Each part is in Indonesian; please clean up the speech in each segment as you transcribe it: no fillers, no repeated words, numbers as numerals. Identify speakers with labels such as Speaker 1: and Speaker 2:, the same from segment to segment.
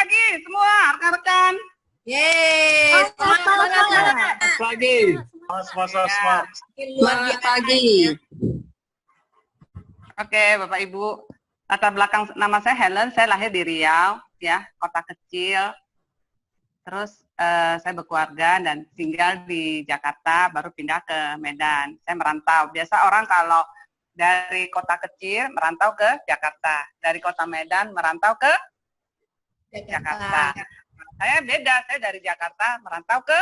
Speaker 1: pagi semua rekan-rekan.
Speaker 2: Yeay, semangat.
Speaker 3: Pagi. Semangat.
Speaker 2: Luar biasa pagi.
Speaker 1: Oke, Bapak Ibu. Latar belakang nama saya Helen, saya lahir di Riau, ya, kota kecil. Terus saya berkeluarga dan tinggal di Jakarta, baru pindah ke Medan. Saya merantau. Biasa orang kalau dari kota kecil merantau ke Jakarta, dari kota Medan merantau ke Jakarta. Saya beda, saya dari Jakarta merantau ke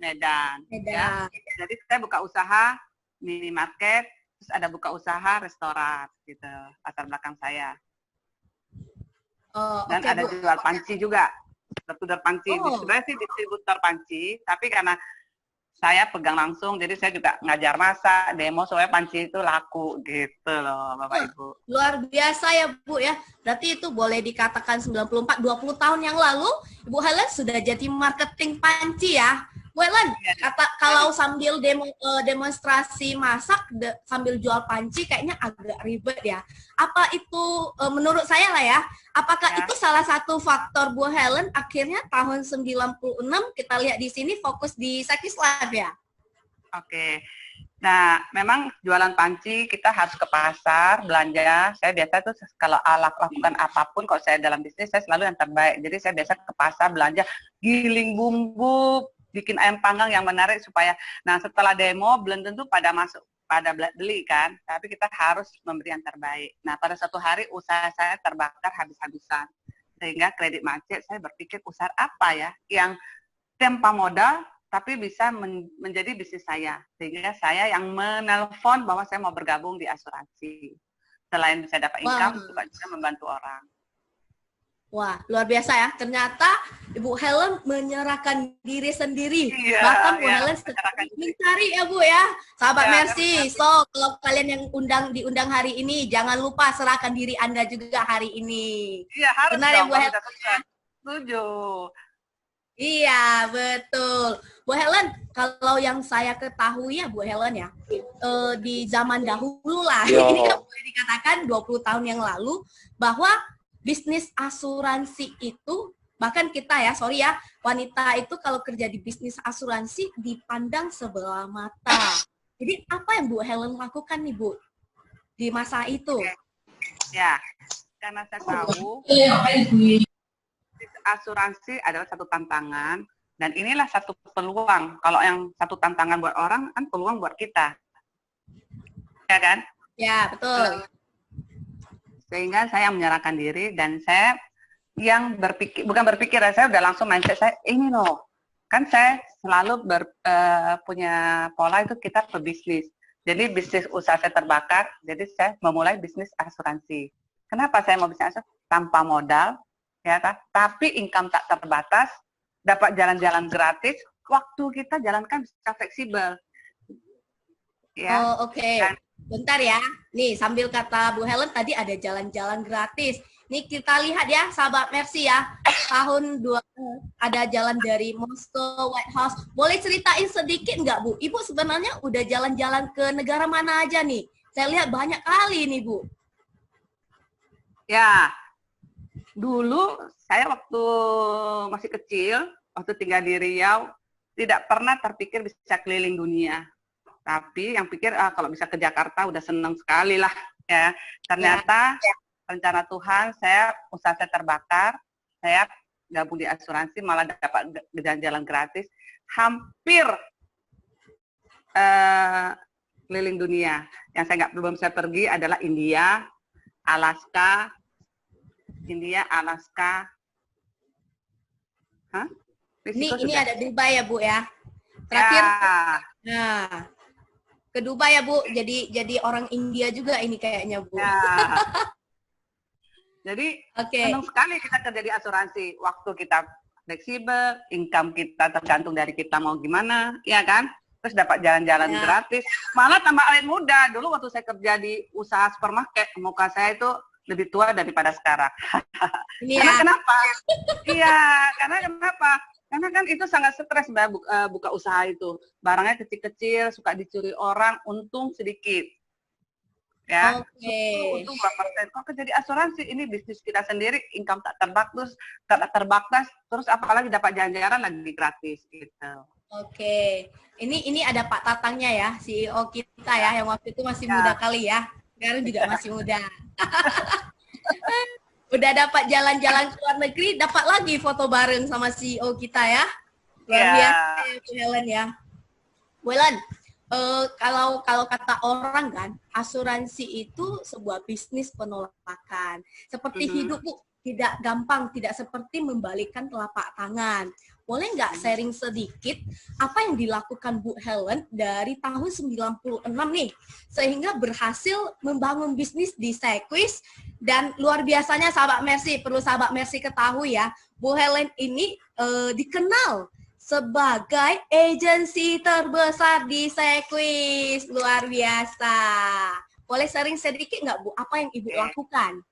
Speaker 1: Medan. Ya. Jadi saya buka usaha minimarket, terus ada buka usaha restoran, gitu, latar belakang saya. Dan
Speaker 2: okay,
Speaker 1: ada
Speaker 2: Bu.
Speaker 1: jual panci juga, distributor panci. Sebenarnya sih distributor panci, tapi karena saya pegang langsung, jadi saya juga ngajar masak, demo supaya panci itu laku, gitu loh, Bapak Ibu.
Speaker 2: Luar biasa ya, Bu ya. Berarti itu boleh dikatakan 20 tahun yang lalu, Ibu Helen sudah jadi marketing panci ya. Bu Helen, kalau sambil demonstrasi masak, sambil jual panci, kayaknya agak ribet ya. Apa itu, menurut saya lah ya, apakah itu salah satu faktor Bu Helen akhirnya tahun 96 kita lihat di sini fokus di Sakis Live ya?
Speaker 1: Oke. Nah, memang jualan panci kita harus ke pasar, belanja. Saya biasa tuh kalau lakukan apapun, kalau saya dalam bisnis, saya selalu yang terbaik. Jadi saya biasa ke pasar, belanja, giling bumbu, bikin ayam panggang yang menarik supaya, nah setelah demo, belum tentu pada masuk, pada beli kan, tapi kita harus memberi yang terbaik. Nah, pada suatu hari usaha saya terbakar habis-habisan. Sehingga kredit macet, saya berpikir usaha apa ya, yang tanpa modal, tapi bisa menjadi bisnis saya. Sehingga saya yang menelpon bahwa saya mau bergabung di asuransi. Selain bisa dapat income, juga bisa membantu orang.
Speaker 2: Wah, luar biasa ya. Ternyata Ibu Helen menyerahkan diri sendiri. Bahkan Bu Helen mencari ya Bu ya. Sahabat Mercy, so kalau kalian yang diundang hari ini, jangan lupa serahkan diri Anda juga hari ini.
Speaker 1: Iya, harus
Speaker 2: benar
Speaker 1: dong,
Speaker 2: ya Bu Helen?
Speaker 1: Setuju.
Speaker 2: Iya, betul. Bu Helen, kalau yang saya ketahui ya Bu Helen ya, di zaman dahulu lah, ini kan boleh dikatakan 20 tahun yang lalu, bahwa bisnis asuransi itu, bahkan kita ya, sorry ya, wanita itu kalau kerja di bisnis asuransi dipandang sebelah mata. Jadi apa yang Bu Helen lakukan nih Bu, di masa itu?
Speaker 1: Ya, karena saya tahu asuransi adalah satu tantangan, dan inilah satu peluang. Kalau yang satu tantangan buat orang, kan peluang buat kita. Ya kan?
Speaker 2: Ya, betul.
Speaker 1: Sehingga saya menyerahkan diri, dan saya yang bukan berpikir, saya udah langsung mindset saya, ini loh, kan saya selalu punya pola itu kita pebisnis. Jadi bisnis usaha saya terbakar, jadi saya memulai bisnis asuransi. Kenapa saya mau bisnis asuransi? Tanpa modal, ya kan? Tapi income tak terbatas, dapat jalan-jalan gratis, waktu kita jalankan bisa fleksibel.
Speaker 2: Ya. Oh, oke. Bentar ya. Nih, sambil kata Bu Helen tadi ada jalan-jalan gratis. Nih kita lihat ya, sahabat Mercy ya. Tahun 2 ada jalan dari Moskow, White House. Boleh ceritain sedikit nggak Bu? Ibu sebenarnya udah jalan-jalan ke negara mana aja nih? Saya lihat banyak kali nih Bu.
Speaker 1: Ya, dulu saya waktu masih kecil, waktu tinggal di Riau, tidak pernah terpikir bisa keliling dunia. Tapi yang pikir kalau bisa ke Jakarta udah seneng sekali lah ya. Ternyata rencana Tuhan, usaha saya terbakar, saya gabung di asuransi, malah dapat jalan-jalan gratis, hampir keliling dunia. Yang saya belum saya pergi adalah India, Alaska.
Speaker 2: Ini ada Dubai ya Bu ya. Terakhir. Nah, ke Dubai ya Bu, jadi orang India juga ini kayaknya Bu.
Speaker 1: Ya. Jadi senang sekali kita kerja di asuransi. Waktu kita fleksibel, income kita tergantung dari kita mau gimana, ya kan? Terus dapat jalan-jalan gratis. Malah tambah awet muda. Dulu waktu saya kerja di usaha supermarket, muka saya itu lebih tua daripada sekarang. Karena kenapa? Iya, karena kenapa? Karena kan itu sangat stres Mbak buka usaha itu. Barangnya kecil-kecil, suka dicuri orang, untung sedikit. Ya,
Speaker 2: Oke.
Speaker 1: untung 2%. Kok jadi asuransi, ini bisnis kita sendiri, income tak terbatas, terus apalagi dapat jalan-jalan lagi gratis gitu.
Speaker 2: Oke. Ini ada Pak Tatangnya ya, CEO kita ya, yang waktu itu masih muda kali ya. Sekarang juga masih muda. Udah dapat jalan-jalan ke luar negeri, dapat lagi foto bareng sama CEO kita ya. Luar biasa ya, Bu Helen ya. Bu Helen, kalau kata orang kan, asuransi itu sebuah bisnis penolakan. Seperti hidup, Bu, tidak gampang, tidak seperti membalikkan telapak tangan. Boleh nggak sharing sedikit apa yang dilakukan Bu Helen dari tahun 96 nih, sehingga berhasil membangun bisnis di Sequis, dan luar biasanya sahabat Mercy, perlu sahabat Mercy ketahui ya, Bu Helen ini dikenal sebagai agensi terbesar di Sequis. Luar biasa. Boleh sharing sedikit nggak, Bu? Apa yang Ibu lakukan?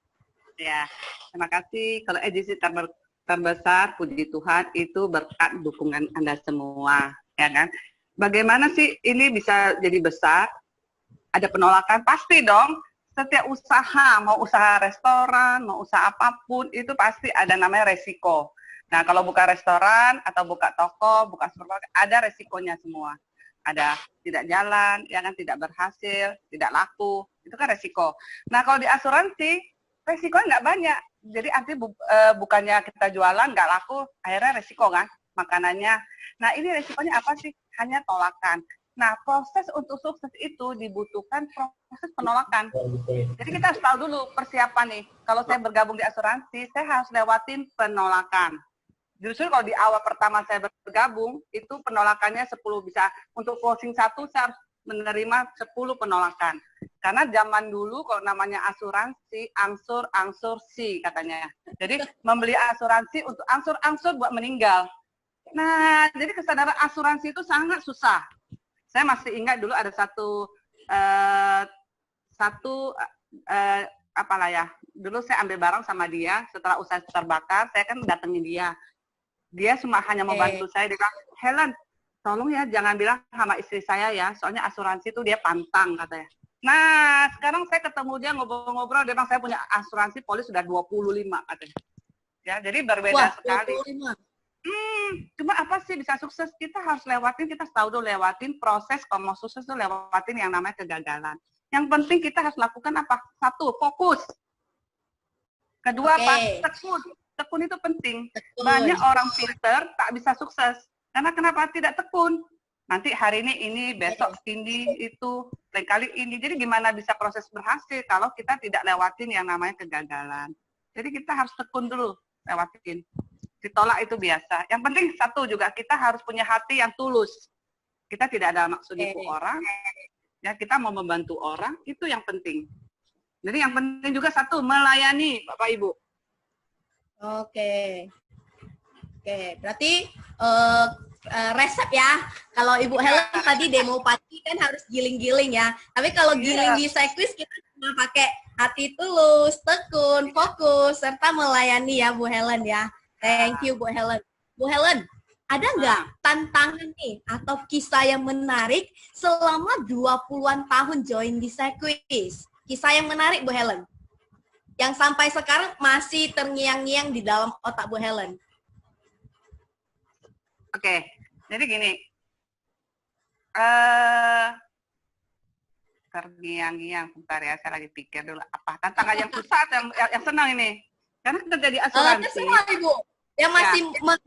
Speaker 1: Ya, terima kasih. Kalau agensi terbesar, puji Tuhan, itu berkat dukungan Anda semua. Ya kan? Bagaimana sih ini bisa jadi besar? Ada penolakan? Pasti dong. Setiap usaha, mau usaha restoran, mau usaha apapun, itu pasti ada namanya resiko. Nah, kalau buka restoran atau buka toko, buka supermarket, ada resikonya semua. Ada tidak jalan, ya kan, tidak berhasil, tidak laku, itu kan resiko. Nah, kalau di asuransi, resikonya nggak banyak. Jadi artinya bukannya kita jualan nggak laku, akhirnya resiko kan makanannya. Nah, ini resikonya apa sih? Hanya tolakan. Nah, proses untuk sukses itu dibutuhkan proses penolakan. Jadi kita harus tahu dulu persiapan nih. Kalau saya bergabung di asuransi, saya harus lewatin penolakan. Justru kalau di awal pertama saya bergabung, itu penolakannya 10 bisa. Untuk closing 1, saya harus menerima 10 penolakan. Karena zaman dulu kalau namanya asuransi, angsur si katanya. Jadi membeli asuransi untuk angsur buat meninggal. Nah, jadi kesadaran asuransi itu sangat susah. Saya masih ingat dulu ada apalah ya. Dulu saya ambil barang sama dia, setelah usaha terbakar, saya kan datengin dia. Dia cuma hanya membantu saya, dia bilang, Helen, tolong ya jangan bilang sama istri saya ya, soalnya asuransi itu dia pantang katanya. Nah, sekarang saya ketemu dia ngobrol-ngobrol, dia bilang saya punya asuransi polis sudah 25 katanya. Ya, jadi berbeda sekali. 25. Cuma apa sih bisa sukses? Kita harus lewatin, kita tahu dulu lewatin proses, kalau mau sukses itu lewatin yang namanya kegagalan. Yang penting kita harus lakukan apa? 1, fokus. Kedua, apa? Tekun itu penting. Banyak orang pinter tak bisa sukses. Karena kenapa tidak tekun? Nanti hari ini, besok ini, itu, lain kali ini. Jadi gimana bisa proses berhasil kalau kita tidak lewatin yang namanya kegagalan. Jadi kita harus tekun dulu, lewatin. Ditolak itu biasa. Yang penting 1 juga, kita harus punya hati yang tulus. Kita tidak ada maksud nipu orang. Ya, kita mau membantu orang, itu yang penting. Jadi yang penting juga 1, melayani Bapak Ibu.
Speaker 2: Oke, berarti resep ya. Kalau Ibu Helen tadi demo pagi kan harus giling-giling ya. Tapi kalau giling di Sequis kita cuma pakai hati tulus, tekun, fokus, serta melayani ya Bu Helen ya. Thank you Bu Helen. Bu Helen, ada nggak tantangan nih atau kisah yang menarik selama 20-an tahun join di Sequis? Kisah yang menarik Bu Helen, yang sampai sekarang masih terngiang-ngiang di dalam otak Bu Helen.
Speaker 1: Oke, jadi gini, terngiang-ngiang, bentar ya, saya lagi pikir dulu apa tantangan yang susah atau yang senang ini. Karena kita jadi asuransi.
Speaker 2: Semua Ibu, yang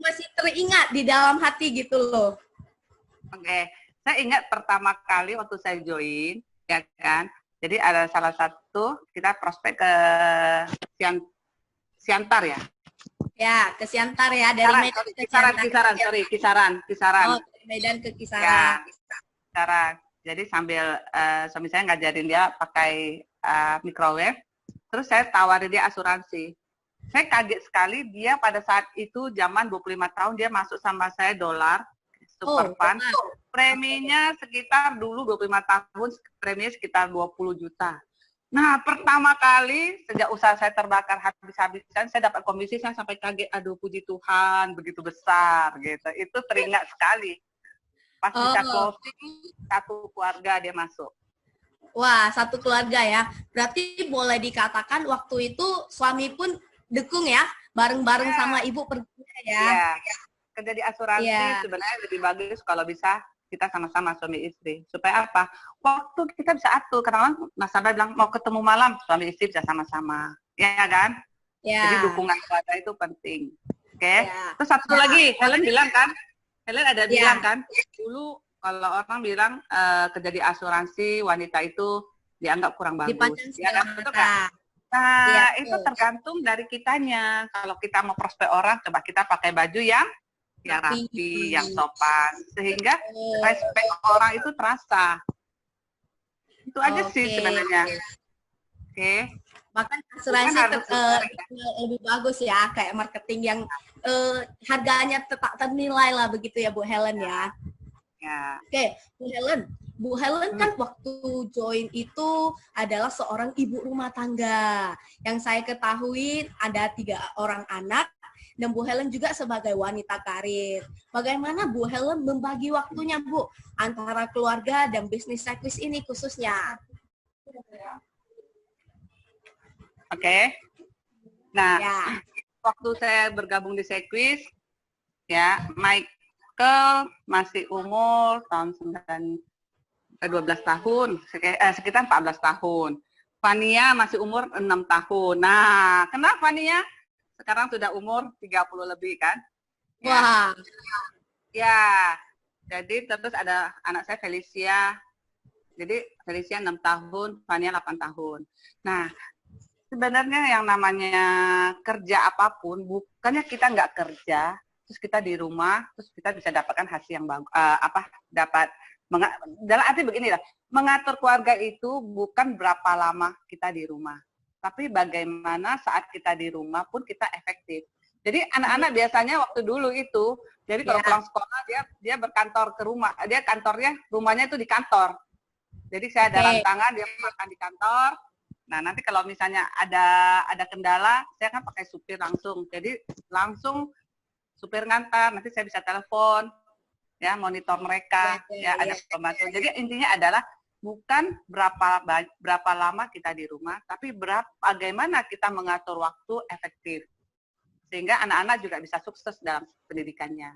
Speaker 2: masih teringat di dalam hati gitu loh.
Speaker 1: Oke, saya ingat pertama kali waktu saya join, ya kan. Jadi ada salah satu, kita prospek ke Siantar ya.
Speaker 2: Ya, ke Siantar ya, dari Medan ke
Speaker 1: Kisaran.
Speaker 2: Oh, dari Medan ke Kisaran.
Speaker 1: Ya, Kisaran. Jadi sambil suami saya ngajarin dia pakai microwave, terus saya tawarin dia asuransi. Saya kaget sekali, dia pada saat itu zaman 25 tahun, dia masuk sama saya dolar, super fund. Preminya sekitar dulu 25 tahun, preminya sekitar 20 juta. Nah, pertama kali sejak usaha saya terbakar habis-habisan, saya dapat komisi, saya sampai kaget, aduh puji Tuhan, begitu besar gitu. Itu teringat sekali. Pas bisa closing, 1 keluarga dia masuk.
Speaker 2: Wah, satu keluarga ya. Berarti boleh dikatakan waktu itu suami pun dukung ya, bareng-bareng sama ibu pergi ya.
Speaker 1: Iya. Kerja di asuransi
Speaker 2: Iya.
Speaker 1: sebenarnya lebih bagus kalau bisa kita sama-sama suami istri. Supaya apa? Waktu kita bisa atur. Kadang-kadang nasabah bilang mau ketemu malam, suami istri bisa sama-sama. Ya kan? Jadi
Speaker 2: Ya.
Speaker 1: dukungan keluarga itu penting. Oke.
Speaker 2: Ya.
Speaker 1: Terus satu
Speaker 2: Ya.
Speaker 1: lagi, Helen bilang kan? Helen ada
Speaker 2: Ya.
Speaker 1: bilang kan? Dulu kalau orang bilang kerja di asuransi wanita itu dianggap kurang bagus.
Speaker 2: Dipandang
Speaker 1: Ya kan? Betul kan? Nah,
Speaker 2: Iya,
Speaker 1: itu tergantung dari kitanya. Kalau kita mau prospek orang, coba kita pakai baju yang rapi, yang sopan, sehingga respek orang itu terasa. Itu aja sih sebenarnya. Oke.
Speaker 2: Bahkan asuransi lebih bagus ya, kayak marketing yang harganya tetap ternilai lah begitu ya Bu Helen ya.
Speaker 1: Ya.
Speaker 2: Oke, Bu Helen kan waktu join itu adalah seorang ibu rumah tangga. Yang saya ketahui ada 3 orang anak, dan Bu Helen juga sebagai wanita karir. Bagaimana Bu Helen membagi waktunya, Bu, antara keluarga dan bisnis Sekwis ini khususnya?
Speaker 1: Oke. Nah, ya. Waktu saya bergabung di Sekwis, ya, Michael masih umur tahun 12 tahun, sekitar 14 tahun. Fania masih umur 6 tahun. Nah, kenapa Fania? Sekarang sudah umur 30 lebih kan?
Speaker 2: Wah.
Speaker 1: Ya. Jadi terus ada anak saya Felicia. Jadi Felicia 6 tahun, Fania 8 tahun. Nah, sebenarnya yang namanya kerja apapun, bukannya kita nggak kerja, terus kita di rumah, terus kita bisa dapatkan hasil yang bagus, dalam arti begini lah, mengatur keluarga itu bukan berapa lama kita di rumah, tapi bagaimana saat kita di rumah pun kita efektif. Jadi anak-anak biasanya waktu dulu itu, jadi kalau pulang sekolah dia berkantor ke rumah, dia kantornya, rumahnya itu di kantor. Jadi saya ada rantangan, dia makan di kantor. Nah nanti kalau misalnya ada kendala, saya kan pakai supir langsung. Jadi langsung supir ngantar, nanti saya bisa telepon, ya monitor mereka, ada pembantu. Jadi intinya adalah bukan berapa lama kita di rumah, tapi bagaimana kita mengatur waktu efektif, sehingga anak-anak juga bisa sukses dalam pendidikannya.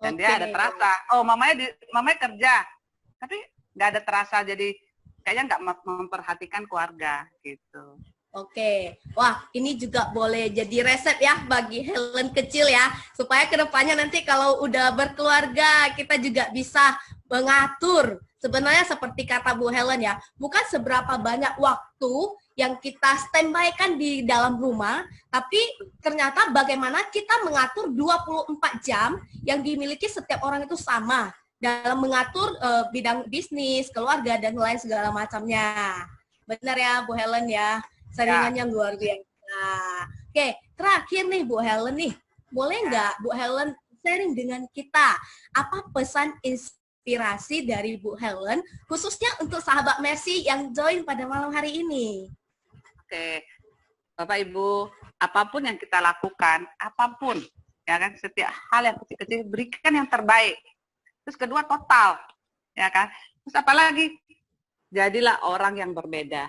Speaker 1: Dan dia ada terasa, oh mamanya kerja, tapi nggak ada terasa, jadi kayaknya nggak memperhatikan keluarga gitu.
Speaker 2: Oke, wah ini juga boleh jadi resep ya bagi Helen kecil ya, supaya kedepannya nanti kalau udah berkeluarga kita juga bisa mengatur. Sebenarnya seperti kata Bu Helen ya, bukan seberapa banyak waktu yang kita standby kan di dalam rumah, tapi ternyata bagaimana kita mengatur 24 jam yang dimiliki setiap orang itu sama dalam mengatur bidang bisnis, keluarga, dan lain segala macamnya. Benar ya Bu Helen ya? Saringannya luar biasa. Oke, terakhir nih Bu Helen nih, boleh nggak Bu Helen sharing dengan kita apa pesan inspirasi dari Bu Helen khususnya untuk sahabat Mercy yang join pada malam hari ini?
Speaker 1: Oke, Bapak Ibu, apapun yang kita lakukan, apapun, ya kan, setiap hal yang kecil-kecil berikan yang terbaik. Terus kedua total, ya kan. Terus apalagi jadilah orang yang berbeda.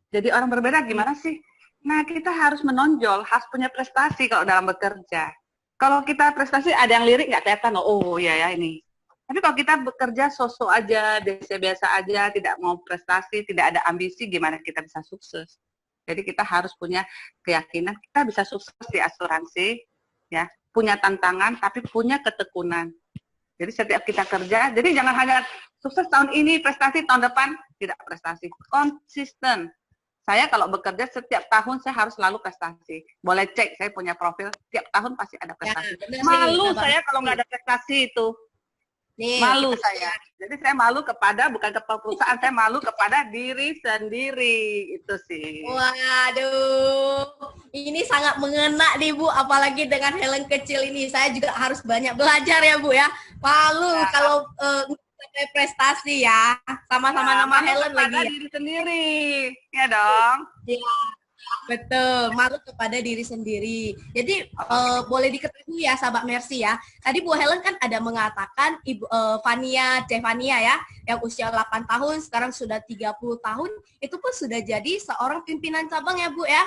Speaker 1: Jadi orang berbeda gimana sih? Nah, kita harus menonjol, harus punya prestasi kalau dalam bekerja. Kalau kita prestasi ada yang lirik nggak kelihatan, oh ya ini. Tapi kalau kita bekerja sosok aja, biasa-biasa aja, tidak mau prestasi, tidak ada ambisi, gimana kita bisa sukses? Jadi kita harus punya keyakinan kita bisa sukses di asuransi, ya, punya tantangan tapi punya ketekunan. Jadi setiap kita kerja, jadi jangan hanya sukses tahun ini, prestasi tahun depan tidak prestasi, konsisten. Saya kalau bekerja setiap tahun saya harus selalu prestasi. Boleh cek, saya punya profil, tiap tahun pasti ada prestasi. Ya, malu saya kalau nggak ada prestasi itu. Nih, malu saya. Jadi saya malu bukan kepada perusahaan, saya malu kepada diri sendiri. Itu sih.
Speaker 2: Waduh, ini sangat mengena nih Bu, apalagi dengan Helen kecil ini. Saya juga harus banyak belajar ya Bu ya. Malu kalau prestasi ya, sama-sama nama Helen lagi.
Speaker 1: Diri sendiri, ya dong.
Speaker 2: Ya. Betul, malu kepada diri sendiri. Jadi boleh diketahui ya sahabat Mercy ya. Tadi Bu Helen kan ada mengatakan Ibu Fania, Cevania ya, yang usia 8 tahun sekarang sudah 30 tahun, itu pun sudah jadi seorang pimpinan cabang ya Bu ya.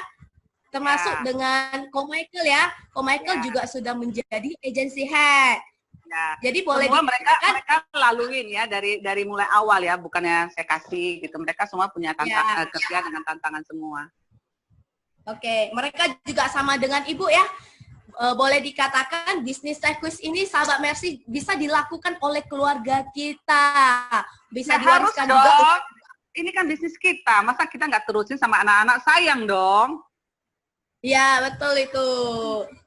Speaker 2: Termasuk dengan Ko Michael ya. Ko Michael juga sudah menjadi agency head.
Speaker 1: Ya.
Speaker 2: Jadi boleh
Speaker 1: semua mereka laluin ya dari mulai awal ya, bukannya saya kasih gitu. Mereka semua punya tantangan kerja dengan tantangan semua.
Speaker 2: Oke, mereka juga sama dengan Ibu ya. Boleh dikatakan bisnis Tequis ini sahabat Mercy bisa dilakukan oleh keluarga kita. Bisa diwariskan juga.
Speaker 1: Ini kan bisnis kita, masa kita nggak terusin sama anak-anak, sayang dong.
Speaker 2: Ya, betul itu.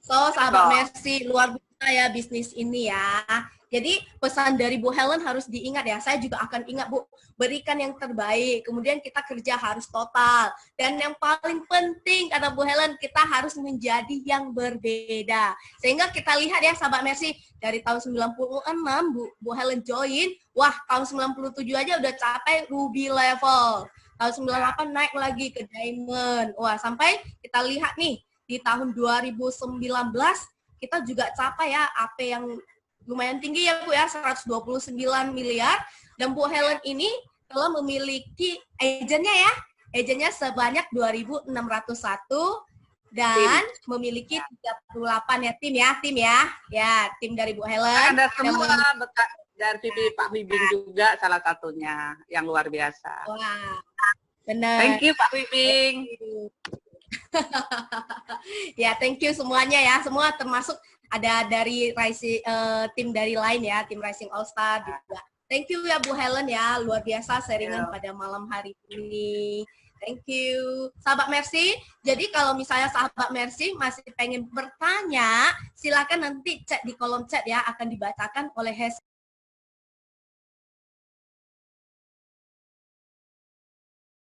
Speaker 2: So, sahabat Mercy, luar biasa ya bisnis ini ya. Jadi, pesan dari Bu Helen harus diingat ya. Saya juga akan ingat, Bu. Berikan yang terbaik. Kemudian kita kerja harus total. Dan yang paling penting, kata Bu Helen, kita harus menjadi yang berbeda. Sehingga kita lihat ya, sahabat Mercy, dari tahun 96, Bu Helen join. Wah, tahun 97 aja udah capai ruby level. Tahun 98 naik lagi ke diamond. Wah, sampai kita lihat nih, di tahun 2019, kita juga capai ya AP yang lumayan tinggi ya Bu ya, 129 miliar. Dan Bu Helen ini telah memiliki agennya ya. Agennya sebanyak 2.601 dan memiliki 38 ya tim ya. Ya, tim dari Bu Helen.
Speaker 1: Ada semua dari Pak Wibing juga salah satunya yang luar biasa.
Speaker 2: Wah, benar.
Speaker 1: Thank you Pak Wibing.
Speaker 2: Ya, thank you semuanya ya. Semua termasuk ada dari tim dari lain ya, tim Rising All Star juga. Thank you ya Bu Helen ya, luar biasa sharingan pada malam hari ini. Thank you. Sahabat Mercy, jadi kalau misalnya sahabat Mercy masih pengen bertanya, silakan nanti chat di kolom chat ya, akan dibacakan oleh